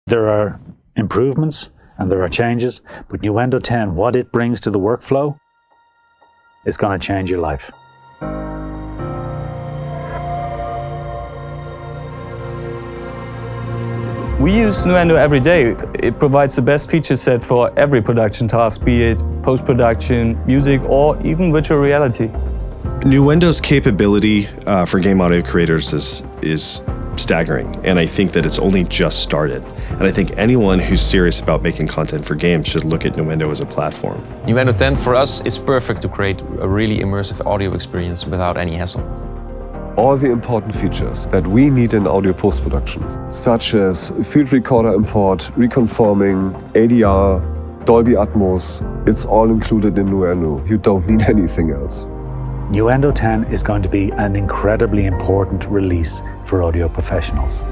There are improvements and there are changes, but Nuendo 10, what it brings to the workflow, is going to change your life. We use Nuendo every day. It provides the best feature set for every production task, be it post-production, music, or even virtual reality. Nuendo's capability for game audio creators is staggering, and I think that it's only just started. And I think anyone who's serious about making content for games should look at Nuendo as a platform. Nuendo 10 for us is perfect to create a really immersive audio experience without any hassle. All the important features that we need in audio post-production, such as field recorder import, reconforming, ADR, Dolby Atmos, it's all included in Nuendo. You don't need anything else. Nuendo 10 is going to be an incredibly important release for audio professionals.